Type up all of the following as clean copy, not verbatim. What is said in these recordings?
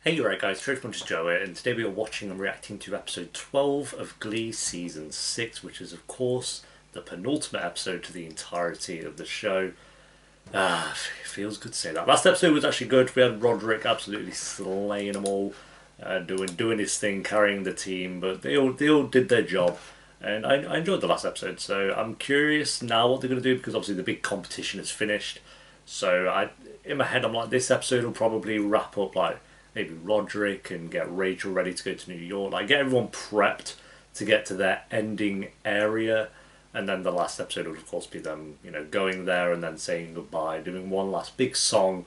Hey, you right guys, THROWBACK Joe here, and today we are watching and reacting to episode 12 of Glee Season 6, which is of course the penultimate episode to the entirety of the show. It feels good to say that. Last episode was actually good. We had Roderick absolutely slaying them all, doing his thing, carrying the team, but they all did their job. And I enjoyed the last episode, so I'm curious now what they're going to do, because obviously the big competition is finished. So in my head I'm like, this episode will probably wrap up like maybe Roderick and get Rachel ready to go to New York, like get everyone prepped to get to their ending area, and then the last episode would of course be them, going there and then saying goodbye, doing one last big song,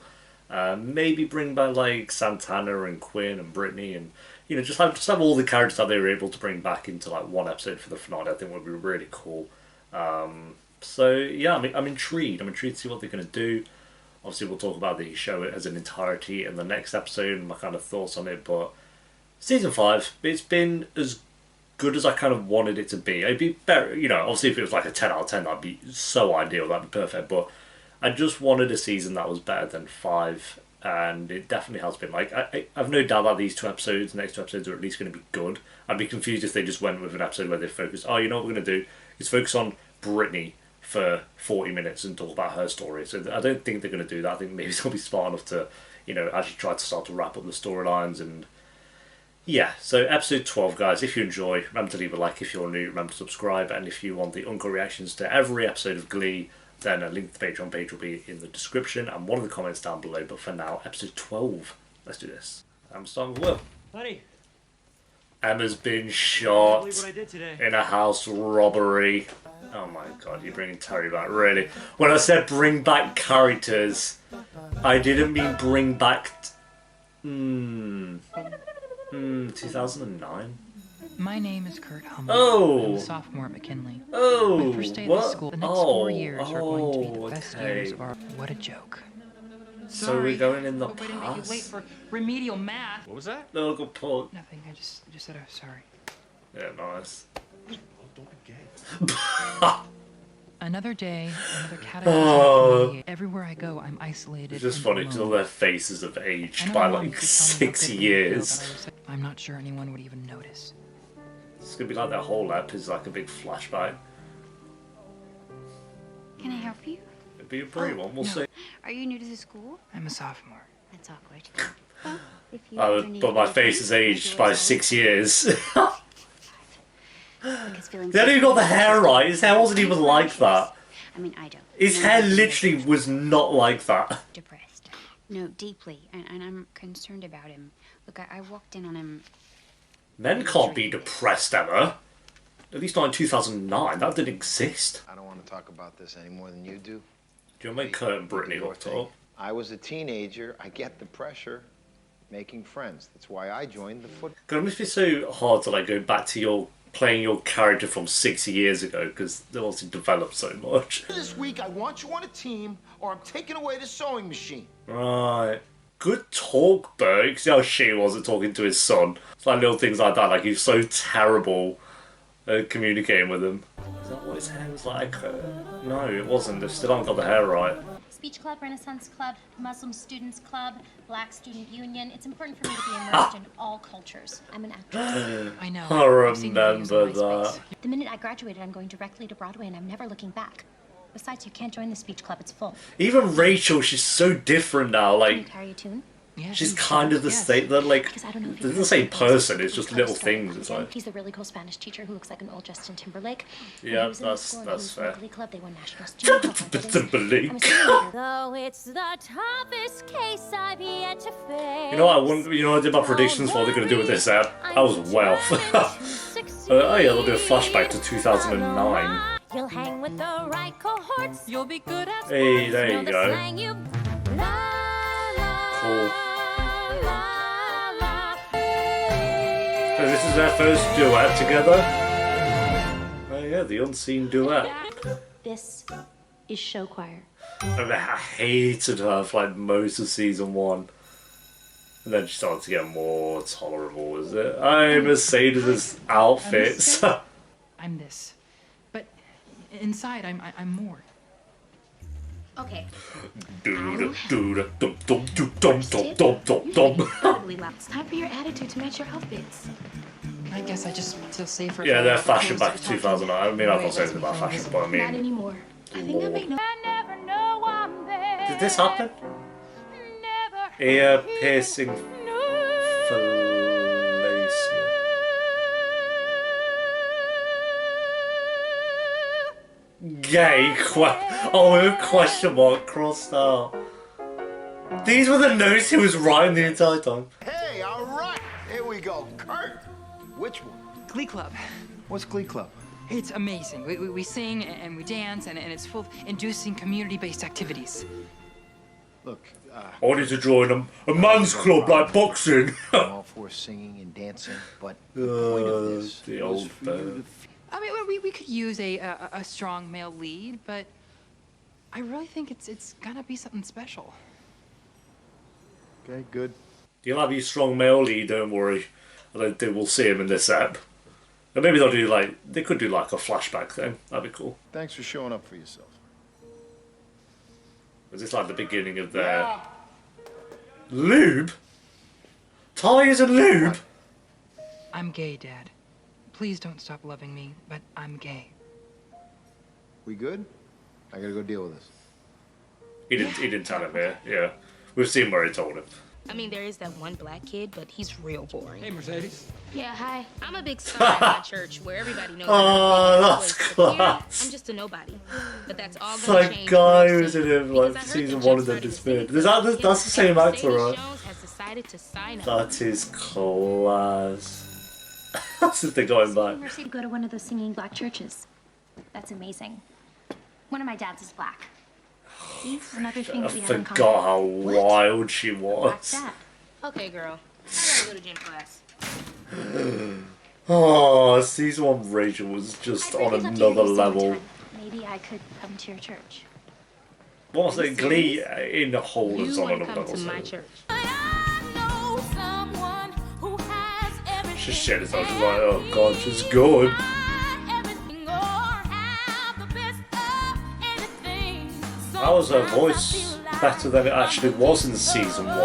maybe bring back like Santana and Quinn and Brittany, and just have all the characters that they were able to bring back into like one episode for the finale. I think would be really cool. So yeah, I'm intrigued. I'm intrigued to see what they're going to do. Obviously, we'll talk about the show as an entirety in the next episode and my kind of thoughts on it. But season 5, it's been as good as I kind of wanted it to be. It'd be better, obviously if it was like a 10 out of 10, that'd be so ideal, that'd be perfect. But I just wanted a season that was better than 5, and it definitely has been. Like, I've no doubt that these next two episodes are at least going to be good. I'd be confused if they just went with an episode where they focus, oh, you know what we're going to do? Is focus on Brittany for 40 minutes and talk about her story. So I don't think they're going to do that. I think maybe they'll be smart enough to, actually try to start to wrap up the storylines. And yeah, so episode 12, guys, if you enjoy, remember to leave a like. If you're new, remember to subscribe. And if you want the uncut reactions to every episode of Glee, then a link to the Patreon page will be in the description and one of the comments down below. But for now, episode 12, let's do this. I'm starting with Will. Honey. Emma's been shot What I did today. in a house robbery. Oh my god, you're bringing Terry back, really? When I said bring back characters, I didn't mean bring back... 2009? My name is Kurt Hummel. Oh! I'm a sophomore at McKinley. Oh! My first day at what? the school. The next 4 years are going to be the best years of our... What a joke. So we're going in the Hope I didn't make you late past? for remedial math. What was that? No, good point. Nothing, I just said I'm sorry. Yeah, nice. Don't be gay. Another day, another cataclysm. Oh. Everywhere I go, I'm isolated. It's just and funny because all alone. their faces have I aged know by Mom like keeps telling me 6 how good we feel, years. but I'm not sure anyone would even notice. It's gonna be like that whole ep is like a big flashback. Can I help you? It'd be a pretty one, we'll no. see. Are you new to the school? I'm a sophomore. That's awkward. Well, if you ever need But my anything, face has aged by 6 years. because feeling They hadn't even got the hair right. His hair wasn't even like that. I mean, I don't. His hair literally was not like that. Depressed. No, deeply. And I'm concerned about him. Look, I walked in on him. Men can't be depressed, Emma. At least not in 2009. That didn't exist. I don't want to talk about this any more than you do. Do you want to make Kurt and Brittany hooked up? I was a teenager. I get the pressure. Making friends. That's why I joined the football. God, it must be so hard to like go back to your playing your character from 6 years ago, because they obviously developed so much. This week, I want you on a team, or I'm taking away the sewing machine. Right. Good talk, though. You see how shit he was at talking to his son. It's like little things like that. Like, he's so terrible at communicating with him. Is that what his hair was like? No, it wasn't. They still haven't got the hair right. Speech Club, Renaissance Club, Muslim Students Club, Black Student Union. It's important for me to be immersed in all cultures. I'm an actress. I know. I I've seen the videos remember on that. MySpace. The minute I graduated, I'm going directly to Broadway, and I'm never looking back. Besides, you can't join the Speech Club. It's full. Even Rachel, she's so different now. Can you Like, carry a tune? Yeah, she's kind of the yes. state that, like, Because I don't know if they're you've the heard same of the person. It's Speech just Club little started things. back It's then. like, He's the really cool Spanish teacher who looks like an old Justin Timberlake. When yeah, he was in the that's school and he was from fair. Glee Club. They won nationals. Do you know how hard that is? Timberlake. I'm a senior. Though it's the toughest case I've yet to face. You know what I wouldn't, you know what I did my predictions for what they're going to do with this app? I was well. Oh yeah, they'll do a flashback to 2009. You'll hang with the right cohorts. You'll be good at sports. Hey, there Know you the go. slang you... La, la, Cool. la, la. So this is their first duet together. Oh yeah, the unseen duet. This is show choir. And I hated her for like most of season 1. And then she started to get more tolerable, is it? I'm Mercedes' outfits. I'm this. But inside, I'm more. Okay. Incredibly loud. It's time for your attitude to match your outfits. I guess I just feel safer. Yeah, they're fashion back in 2009. I mean, I can't say anything about fashion, but I Not mean, anymore. I think I make no. did this happen? Ear piercing fellatio. Gay? Question mark crossed out. These were the notes he was writing the entire time. Hey, all right. Here we go. Kurt. Which one? Glee Club. What's Glee Club? It's amazing. We sing and we dance, and it's full of inducing community-based activities. Look, I wanted to join a man's club like boxing. I'm all for singing and dancing, but the point of this The was old for you to bird. I mean, we could use a strong male lead, but I really think it's gonna be something special. Okay, good. You'll have your strong male lead, don't worry. I don't think we'll see him in this app. And maybe they'll do they could do like a flashback thing. That'd be cool. Thanks for showing up for yourself. Was this like the beginning of their lube? Tires and lube? I'm gay, Dad. Please don't stop loving me, but I'm gay. We good? I gotta go deal with this. He didn't tell him here. Yeah, we've seen where he told him. I mean, there is that one black kid, but he's real boring. Hey, Mercedes. Yeah, hi. I'm a big star at my church where everybody knows. Oh, that's class. I'm just a nobody. But that's all It's gonna like change. guy real who's soon. in him Because like I heard season that 1 Jeff and then started to disappeared. sing. That's the same actor, Mercedes right? Jones has decided to sign up. That is class. That's the thing going back. Mercedes go to one of those singing black churches. That's amazing. One of my dads is black. See, another thing I that we have in common. forgot how wild she Black was. dad. Okay, girl. I gotta go to gym class. Oh, season 1 Rachel was just I'd on really love to hear another you sing level. one time. Maybe I could come to your church. What was it? Glee in the whole is You on wanna another come level. to my So. church? She shit herself. She's like, oh god, she's good. How was her voice better than it actually was in season 1? No,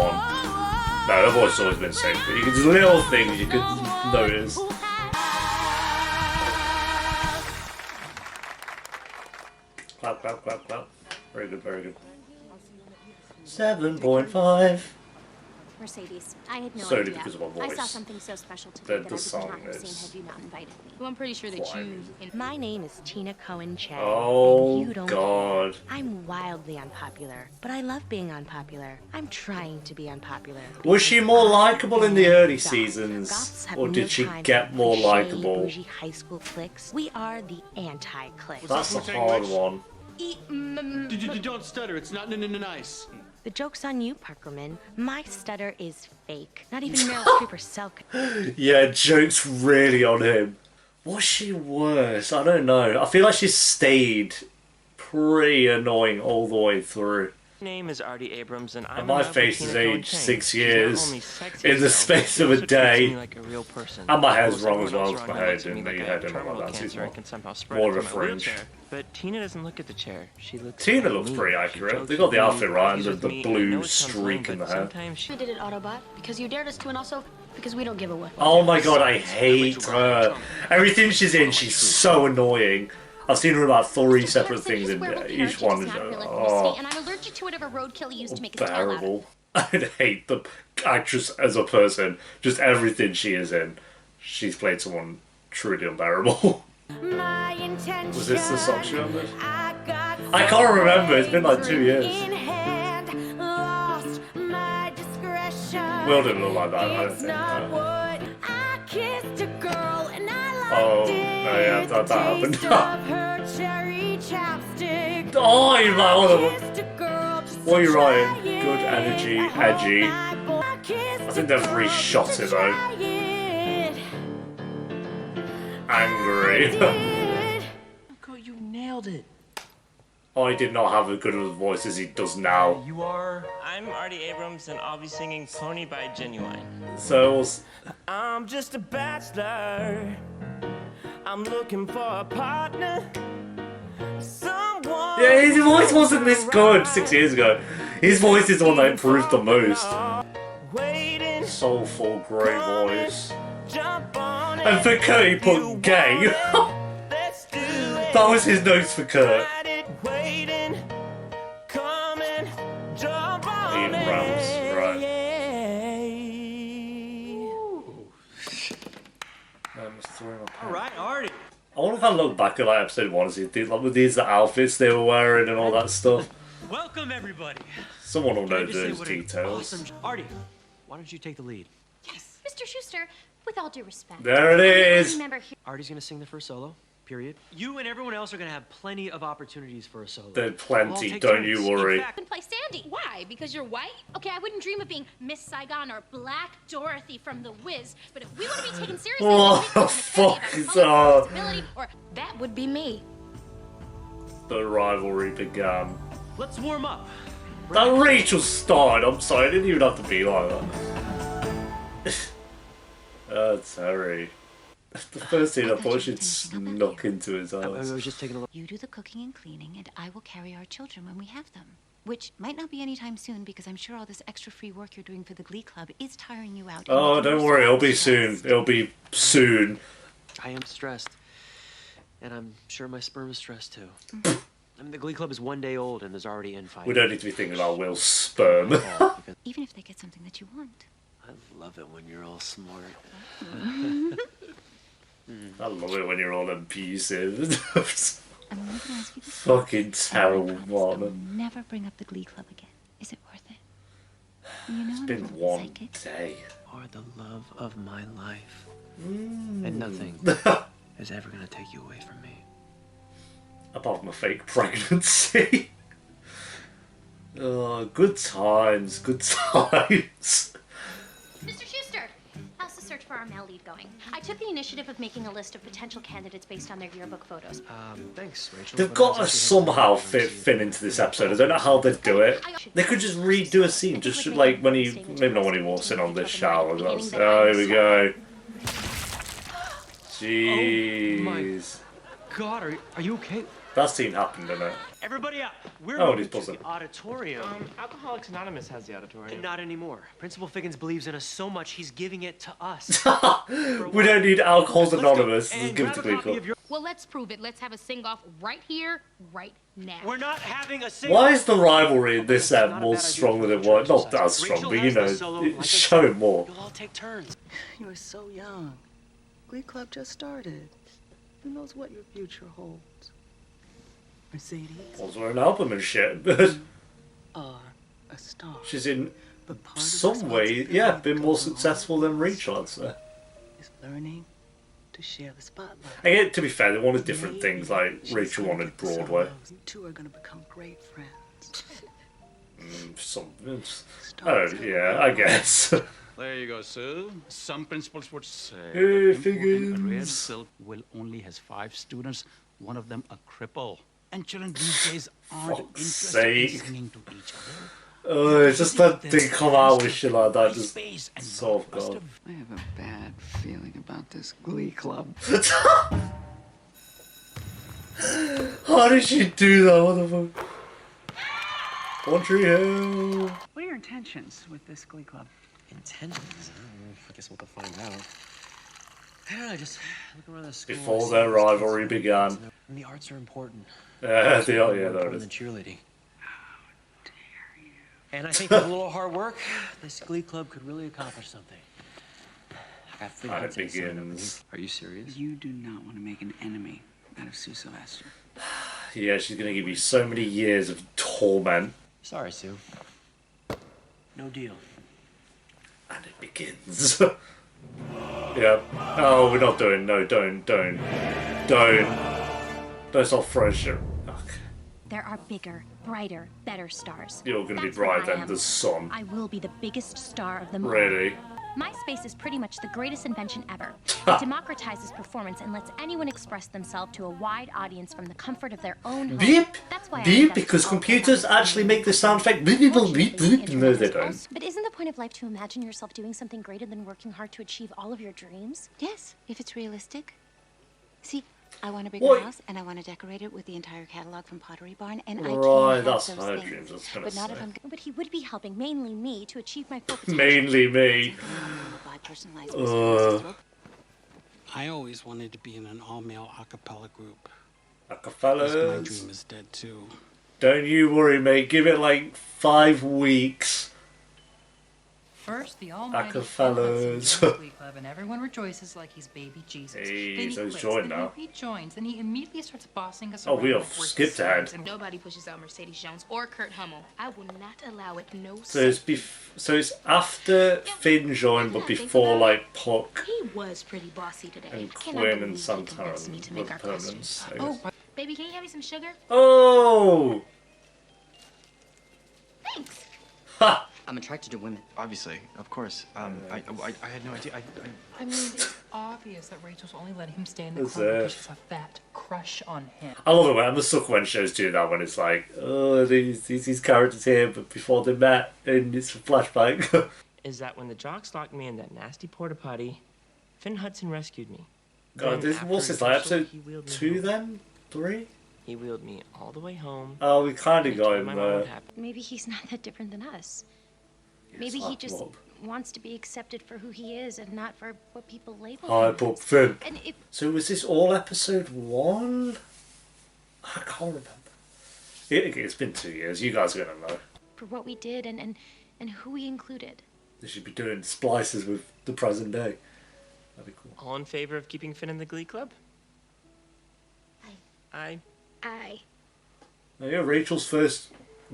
her voice has always been the same, but you can do little things you could notice. Clap, clap, clap, clap. Very good, very good. 7.5. Mercedes, I had no Solely idea. because of my I saw voice. something so special today The that I would song not have is seen had you not invited me. Well, I'm pretty sure that you. My name is Tina Cohen Chang. Oh and you don't god. care. I'm wildly unpopular, but I love being unpopular. I'm trying to be unpopular. Was she more likable in the early Goths. seasons? Goths have Or no did she time get for more cliche, likable? bougie high school cliques. We are the anti-clique. That's a hard one. Don't stutter. It's not nice. The joke's on you, Parkerman. My stutter is fake. Not even Meryl Streep herself. Yeah, joke's really on him. Was she worse? I don't know. I feel like she stayed pretty annoying all the way through. My name is Artie Abrams, and I'm And my in love face with has Tina Cohen aged Chang. 6 She's not years only sexy in the as hell, space she of a also treats day. me like a real person. And my hair's Most wrong as everyone well, else because my around hair looks at me didn't like make I your have head in terminal like that. cancer It's and can somehow spread more it of a from my fringe. wheelchair. But Tina doesn't look at the chair. She looks Tina at looks me. pretty She accurate. jokes They got the with me, outfit right and argues with the me, and I know blue it sounds streak lame, in the but hair. sometimes she We did it, Autobot, because you dared us to, and also because we don't give a what. Oh my god, I hate her. Everything she's in, she's so annoying. I've seen her in about 3 separate things, and each one is oh, And I'm allergic to whatever roadkill he used to make his tail out. unbearable. I hate the actress as a person. Just everything she is in. She's played someone truly unbearable. Was this the song she remembered? I can't remember, it's been like 2 years. Will didn't look like that, I don't think. Oh, yeah, that happened. Oh, you're like, what are you writing? Good energy, edgy. I think they've reshot it though. Angry. You nailed it. Oh, he did not have as good of a voice as he does now. You are? I'm Artie Abrams, and I'll be singing Pony by Genuine. So, it was... I'm just a bachelor. I'm looking for a partner. Someone Yeah, his voice wasn't this good 6 years ago. His voice is the one that improved the most. Soulful, grey voice. And for Kurt, he put gay. That was his notes for Kurt. Ian Rams, right. Alright, Artie. I wonder if I look back at like episode 1 as he did, like with these outfits they were wearing and all that stuff. Welcome, everybody. Someone will know Can I just say those what an details. awesome... Artie, why don't you take the lead? Yes. Mr. Schuster, with all due respect. There it is. Artie's gonna sing the first solo, period. You and everyone else are gonna have plenty of opportunities for a solo. There's plenty, don't you worry. I can play Sandy. Why? Because you're white? Okay, I wouldn't dream of being Miss Saigon or Black Dorothy from The Wiz, but if we want to be taken seriously, What the fuck is that? Or that would be me. The rivalry began. Let's warm up. That Rachel started, I'm sorry, it didn't even have to be like that. Oh, Terry. The first thing I thought she'd snuck into his house. I was just taking a look. You do the cooking and cleaning, and I will carry our children when we have them. Which might not be anytime soon, because I'm sure all this extra free work you're doing for the Glee Club is tiring you out. Oh, don't worry, it'll be soon. It'll be soon. I am stressed. And I'm sure my sperm is stressed too. I mean, the Glee Club is 1 day old and there's already infighting. We don't need to be thinking about Will's sperm. Even if they get something that you want. I love it when you're all smart. I love it when you're all abusive. I'm only gonna ask you this. Fucking terrible I'll one. never bring up the Glee Club again. Is it worth it? You know It's I'm been a little one psychic. day. You are the love of my life. And nothing is ever gonna take you away from me. Apart from a fake pregnancy. Oh, good times, good times. Mr. Schuster, how's the search for our male lead going? I took the initiative of making a list of potential candidates based on their yearbook photos. Thanks, Rachel. They've got to somehow fit Finn into this episode. I don't know how they'd do it. They could just redo a scene, just like when he, maybe not when he walks in on the shower. Oh, here we go. Jeez. God, are you okay? That scene happened, didn't it? Everybody up. We're Oh, moving he's to buzzing. the auditorium. Alcoholics Anonymous has the auditorium. Not anymore. Principal Figgins believes in us so much, he's giving it to us. We don't need Alcohol's Anonymous. Just give it to Glee Club. Well, let's prove it. Let's have a sing-off right here, right now. We're not having a Why is the rivalry in this app more strong than it was? Not as strong, but you know, show it more. You'll all take turns. You are so young. Glee Club just started. Who knows what your future holds? Mercedes. Also an album and shit. Are a star. She's in But part of some way, yeah, been more successful than Rachel, I'd say. is learning to share the spotlight. Again, to be fair, they wanted different things, like Rachel wanted Broadway. You two are gonna become great friends. Oh, yeah, I guess. There you go, Sue. Some principals would say Hey, that important red Figgins. silk will only has 5 students, one of them a cripple. And children these days aren't Fuck's interested in sake. singing to each other. Oh, it's just that they come out with shit like that, just so off guard. I have a bad feeling about this Glee Club. How did she do that? What the fuck? One Tree Hill. What are your intentions with this Glee Club? Intentions? I guess we'll find out. I don't know, just look around the school. Before their rivalry began. And the arts are important. Yeah, they are, yeah, there it Important is. than cheerleading. And I think with a little hard work, this Glee Club could really accomplish something. I got three And it hats signed up for me. begins. Are you serious? You do not want to make an enemy out of Sue Sylvester. Yeah, she's gonna give you so many years of torment. Sorry, Sue. No deal. And it begins. Yeah. Oh, we're not doing. No, don't. Don't stop throwing shit. There are bigger, brighter, better stars. You're gonna be That's what brighter I than am. the sun. I will be the biggest star of them all. Really? MySpace is pretty much the greatest invention ever. It democratizes performance and lets anyone express themselves to a wide audience from the comfort of their own home. Beep. That's why I Beep, invest because all computers the time. actually make the sound effect. Beep, beep, beep, beep. No, they don't. But isn't the point of life to imagine yourself doing something greater than working hard to achieve all of your dreams? Yes, if it's realistic. See, I want a bigger What? house, and I want to decorate it with the entire catalog from Pottery Barn, and I Right, can have that's those my things. dreams, I was gonna But not say. if I'm But he would be helping mainly me to achieve my full potential. Mainly me. buy personalized wristbands. I always wanted to be in an all-male a cappella group. A Guess my cappellas. dream is dead too. Don't you worry, mate. Give it like 5 weeks. First, the almighty Finn Acapellas. Hudson joins Glee Club, and everyone rejoices like he's baby Jesus. Hey, then he so he's quits, joined then now. he rejoins, then he immediately starts bossing us Oh, around. we have like we're skipped his ahead. slaves, and Nobody pushes out Mercedes Jones or Kurt Hummel. I will not allow it. No. So it's after Finn joined, but before like Puck He was pretty bossy today. and Cannot Quinn believe and he Santana convinced me to make were our permanents. costumes. Oh, baby, can you have me some sugar? Oh! Thanks. Ha! I'm attracted to women. Obviously, of course. I had no idea. I mean, it's obvious that Rachel's only letting him stay in the That's club it. because she's a fat crush on him. I love it when the suck when shows do that when it's like, oh, these characters here, but before they met, and it's a flashback. Is that when the jocks locked me in that nasty porta potty, Finn Hudson rescued me. God, Then this after what's a this like rehearsal, episode he wheeled me 2 home. then? 3? He wheeled me all the way home. Oh, we kind of He got told him my mom what there. happened. Maybe he's not that different than us. Maybe he just wants to be accepted for who he is and not for what people label Hi, him Bob as. Finn. And if So was this all episode 1? I can't remember. It's been 2 years. You guys are gonna know. for what we did and who we included. They should be doing splices with the present day. That'd be cool. All in favor of keeping Finn in the Glee Club? I. Now, yeah, Rachel's first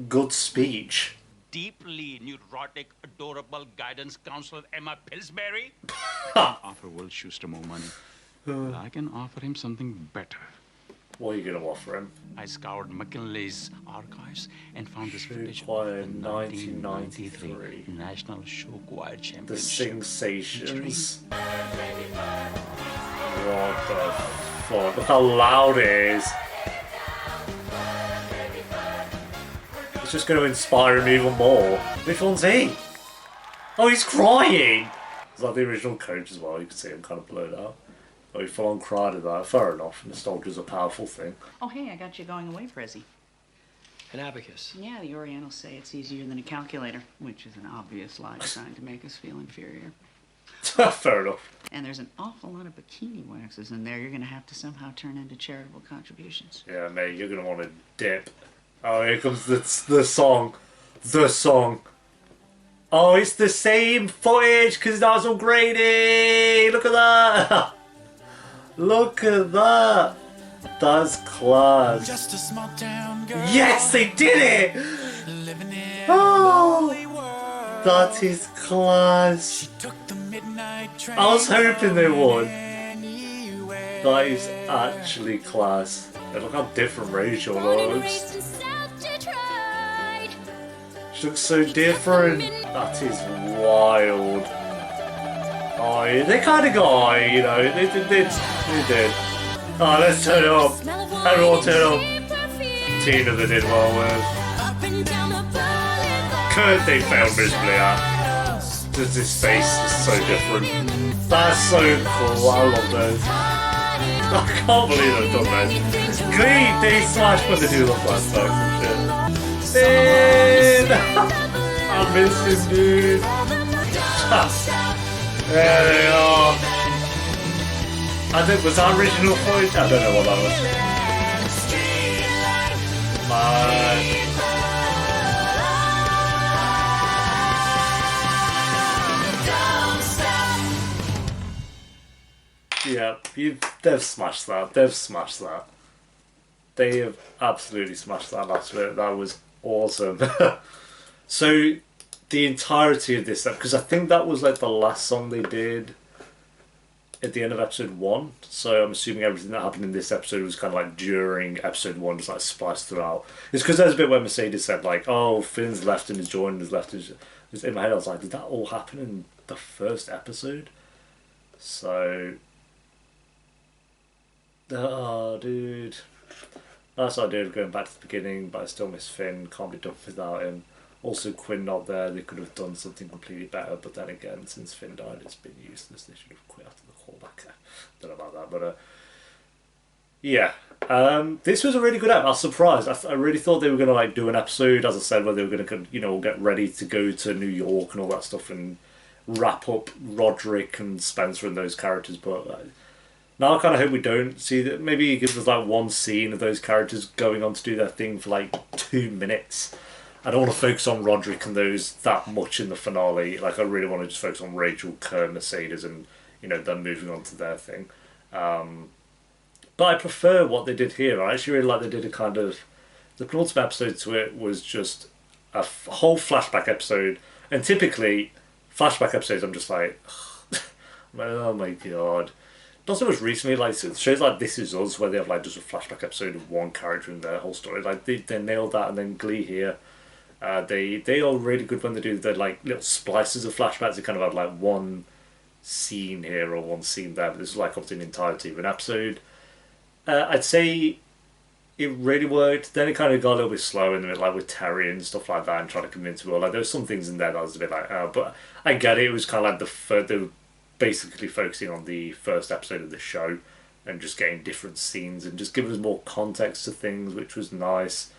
good speech. Deeply neurotic, adorable guidance counselor Emma Pillsbury. I can offer Will Schuster more money. But I can offer him something better. What are you going to offer him? I scoured McKinley's archives and found this footage Choir of the 1993 National Show Choir The Championship. Sensations. What the fuck? Look how loud it is. It's just going to inspire him even more. Which one's he? Oh, he's crying! Is that the original coach as well? You can see him kind of blurred out. Oh, he full on cried at that. Fair enough. Nostalgia's a powerful thing. Oh, hey, I got you going away, Prezi. An abacus. Yeah, the Orientals say it's easier than a calculator, which is an obvious lie designed to make us feel inferior. Fair enough. And there's an awful lot of bikini waxes in there you're going to have to somehow turn into charitable contributions. Yeah, mate, you're going to want to dip. Oh, here comes the song. The song. Oh, it's the same footage because that was upgraded. Look at that. Look at that. That's class. Just a small town girl. Yes, they did it. Oh, that is class. I was hoping they would. That is actually class. And look how different Rachel looks. She looks so different. That is wild. Oh, yeah, they kind of got, you know, they did. Oh, let's turn it up. Everyone turn up. Tina they did well with. Kurt they failed miserably at. Just his face is so different. That's so cool. I love those. I can't believe they've done that. Glee, they slash when they do the flashbacks and shit. Finn! I miss him, dude. There they are. I think, was that original footage? I don't know what that was. Man. Yeah, they've smashed that. They've smashed that. They have absolutely smashed that last bit. That was awesome. So, the entirety of this, because I think that was like the last song they did at the end of episode 1. So I'm assuming everything that happened in this episode was kind of like during episode 1, just like spliced throughout. It's because there's a bit where Mercedes said like, oh, Finn's left and his Jordan's left. In my head I was like, did that all happen in the first episode? So... Oh, dude. That's the idea of going back to the beginning, but I still miss Finn. Can't be done without him. Also, Quinn not there. They could have done something completely better, but then again, since Finn died, it's been useless. They should have quit after the callback. Don't know about that, but Yeah. This was a really good app. I was surprised. I really thought they were going to like do an episode, as I said, where they were going to, you know, get ready to go to New York and all that stuff and wrap up Roderick and Spencer and those characters. But now I kind of hope we don't see that. Maybe it gives us like one scene of those characters going on to do their thing for like 2 minutes. I don't want to focus on Roderick and those that much in the finale. Like I really want to just focus on Rachel, Kurt, Mercedes, and you know them moving on to their thing. But I prefer what they did here. I actually really like they did a kind of... The penultimate episode to it was just a whole flashback episode. And typically, flashback episodes, I'm just like... oh my god. Not so much recently, like shows like This Is Us, where they have like just a flashback episode of one character in their whole story. Like they nailed that, and then Glee here. They are really good when they do the like little splices of flashbacks. They kind of have like one scene here or one scene there, but this is like obviously an entirety of an episode. I'd say it really worked. Then it kind of got a little bit slow in the middle, like with Terry and stuff like that, and trying to convince people. Like there was some things in there that was a bit like, but I get it. It was kind of like they were basically focusing on the first episode of the show and just getting different scenes and just giving us more context to things, which was nice.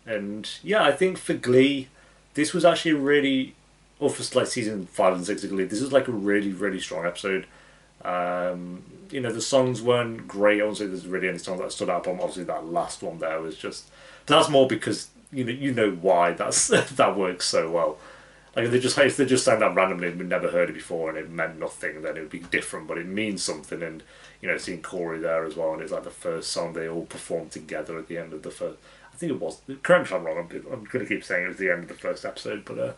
And yeah, I think for Glee, this was actually really, or for like season 5 and 6 of Glee, this was like a really, really strong episode. You know, the songs weren't great. I won't say there's really any songs that stood out, but obviously that last one there was just... But that's more because, you know why that's that works so well. Like, if they just sang that randomly and we'd never heard it before and it meant nothing, then it would be different, but it means something. And, you know, seeing Corey there as well, and it's like the first song they all performed together at the end of the first... I think it was... Correct me if I'm wrong, I'm going to keep saying it was the end of the first episode, but...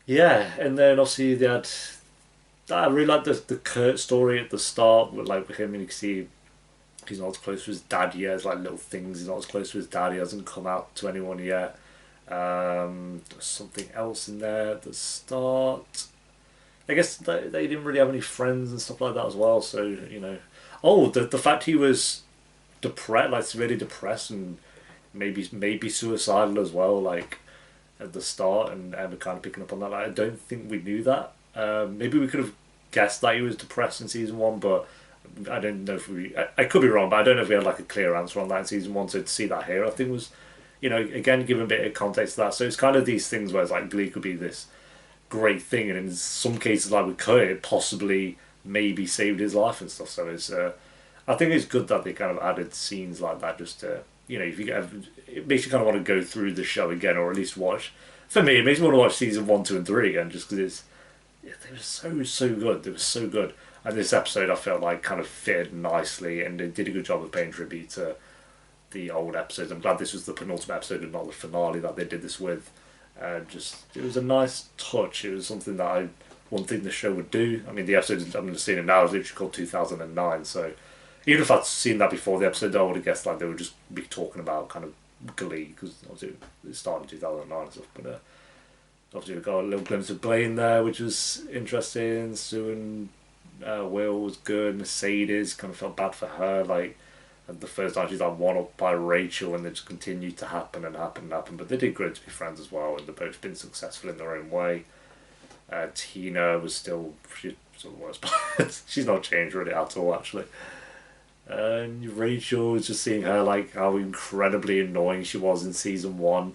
yeah, and then obviously they had... I really like the Kurt story at the start, with like with him, and you can see he's not as close to his dad yet. There's like little things, he's not as close to his dad, he hasn't come out to anyone yet. There's something else in there at the start. I guess they didn't really have any friends and stuff like that as well, so, you know. Oh, the fact he was depressed, like severely depressed and maybe suicidal as well, like at the start, and Emma kind of picking up on that. Like, I don't think we knew that. Maybe we could have guessed that he was depressed in season 1, but I don't know if I could be wrong, but I don't know if we had like a clear answer on that in season 1. So to see that here, I think was, you know, again, giving a bit of context to that. So it's kind of these things where it's like Glee could be this great thing, and in some cases, like with Kurt, it possibly maybe saved his life and stuff. So it's, I think it's good that they kind of added scenes like that, just to, you know, if you it makes you kind of want to go through the show again, or at least watch. For me, it makes me want to watch season 1, 2, and 3 again, just because it's. They were so good. They were so good. And this episode, I felt like kind of fitted nicely, and they did a good job of paying tribute to the old episodes. I'm glad this was the penultimate episode and not the finale that they did this with. It was a nice touch. It was something that one thing the show would do. I mean, the episode I'm just seeing it now is literally called 2009. So even if I'd seen that before the episode, I would have guessed like they would just be talking about kind of Glee, because obviously it started in 2009 and stuff. But obviously we got a little glimpse of Blaine there, which was interesting. Sue and Will was good. Mercedes, kind of felt bad for her. Like the first time she's like one up by Rachel, and it just continued to happen and happen and happen. But they did great to be friends as well, and they've both been successful in their own way. Tina was still she's the worst part. She's not changed really at all, actually. And Rachel was just seeing her like how incredibly annoying she was in season 1.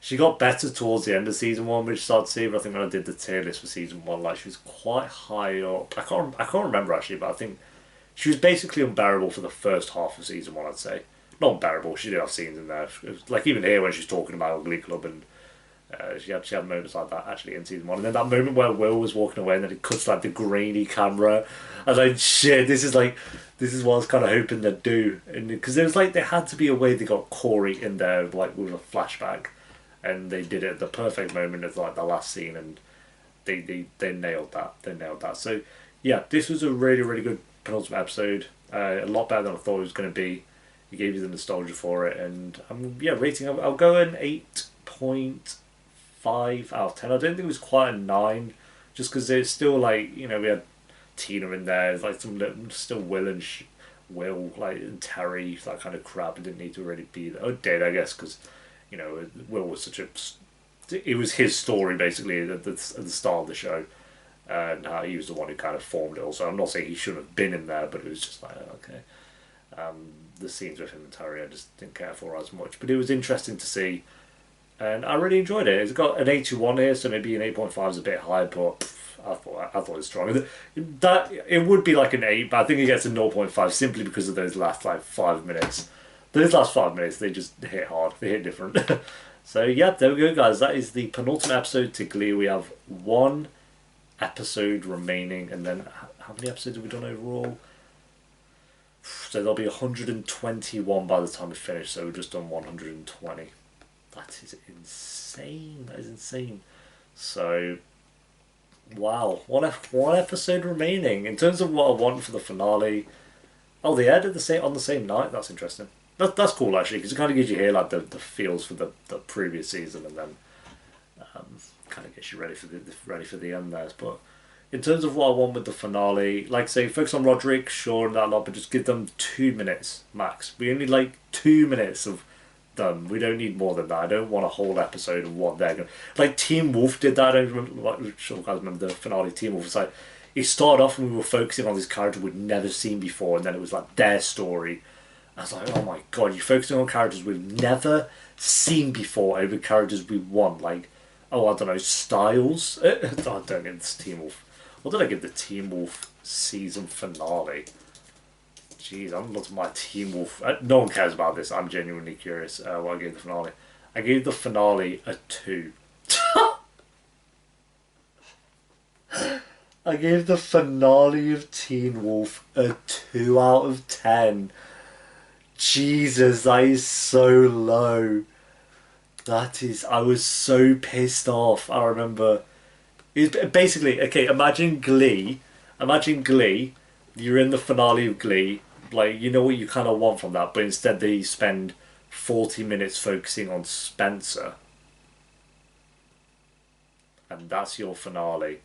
She got better towards the end of season 1, which started to see. But I think when I did the tier list for season 1, like she was quite high up. I can't remember actually, but I think she was basically unbearable for the first half of season 1. I'd say not unbearable. She did have scenes in there. It was, like even here when she's talking about Glee Club, and she had moments like that actually in season 1. And then that moment where Will was walking away, and then it cuts like the grainy camera. I was like, shit, this is what I was kind of hoping they'd do, and because there was like there had to be a way they got Corey in there like with a flashback. And they did it at the perfect moment of like the last scene, and they nailed that. They nailed that. So yeah, this was a really, really good penultimate episode. A lot better than I thought it was going to be. It gave you the nostalgia for it, and rating. I'll go an 8.5 out of 10. I don't think it was quite a 9, just because it's still like, you know, we had Tina in there, like still Will and Will like and Terry, that kind of crap. It didn't need to really be there. It did, I guess, because. You know, Will was it was his story basically at the start of the show, and he was the one who kind of formed it all. So I'm not saying he shouldn't have been in there, but it was just like, okay. The scenes with him and Terry I just didn't care for as much, but it was interesting to see, and I really enjoyed it. It's got an 8.1 here, so maybe an 8.5 is a bit high, but I thought it was strong. That it would be like an 8, but I think it gets a 0.5 simply because of those last like 5 minutes. Those last 5 minutes, they just hit hard. They hit different. So yeah, there we go, guys. That is the penultimate episode to Glee. We have 1 episode remaining, and then how many episodes have we done overall? So there'll be 121 by the time we finish. So we've just done 120. That is insane. That is insane. So wow, one episode remaining. In terms of what I want for the finale, oh, they aired it on the same night. That's interesting. That's cool actually, because it kind of gives you here like the feels for the previous season, and then kind of gets you ready for the end there. But in terms of what I want with the finale, like say focus on Roderick, sure, and that lot, but just give them 2 minutes max. We only like 2 minutes of them. We don't need more than that. I don't want a whole episode of what they're going. Like Teen Wolf did that. I don't remember. I'm sure you guys remember the finale. Teen Wolf was like, it started off and we were focusing on this character we'd never seen before, and then it was like their story. I was like, oh my god, you're focusing on characters we've never seen before over characters we want. Like, oh, I don't know, Styles? I don't give this Teen Wolf. What did I give the Teen Wolf season finale? Jeez, I'm looking at my Teen Wolf. No one cares about this. I'm genuinely curious what I gave the finale. I gave the finale a 2. I gave the finale of Teen Wolf a 2 out of 10. Jesus, that is so low. That is, I was so pissed off. I remember, it was basically, okay, imagine Glee. You're in the finale of Glee. Like, you know what you kind of want from that, but instead they spend 40 minutes focusing on Spencer. And that's your finale.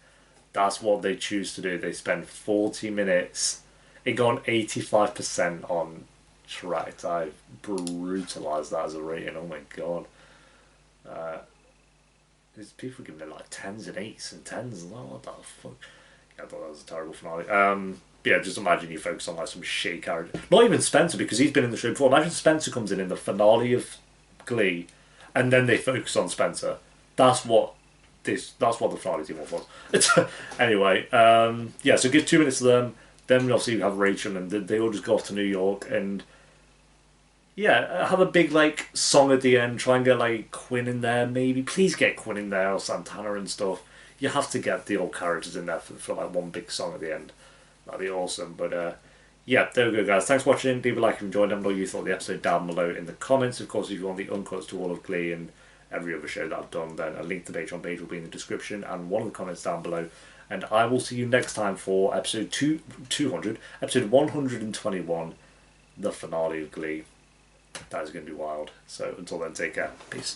That's what they choose to do. They spend 40 minutes. It got 85% on Tracked. I brutalised that as a rating. Oh my god. There's people giving it like 10s and 8s and 10s. What the fuck? Yeah, I thought that was a terrible finale. Yeah, just imagine you focus on like some shitty character. Not even Spencer, because he's been in the show before. Imagine Spencer comes in the finale of Glee, and then they focus on Spencer. That's what the finale team was. Anyway, yeah. So give 2 minutes to them. Then obviously you have Rachel, and they all just go off to New York, and yeah, have a big like song at the end. Try and get like Quinn in there, maybe. Please get Quinn in there or Santana and stuff. You have to get the old characters in there for like one big song at the end. That'd be awesome. But yeah, there we go, guys. Thanks for watching. Leave a like if you enjoyed. Let me know what you thought of the episode down below in the comments. Of course, if you want the uncuts to all of Glee and every other show that I've done, then a link to the Patreon page will be in the description and one of the comments down below. And I will see you next time for episode 121, the finale of Glee. That is going to be wild. So until then, take care. Peace.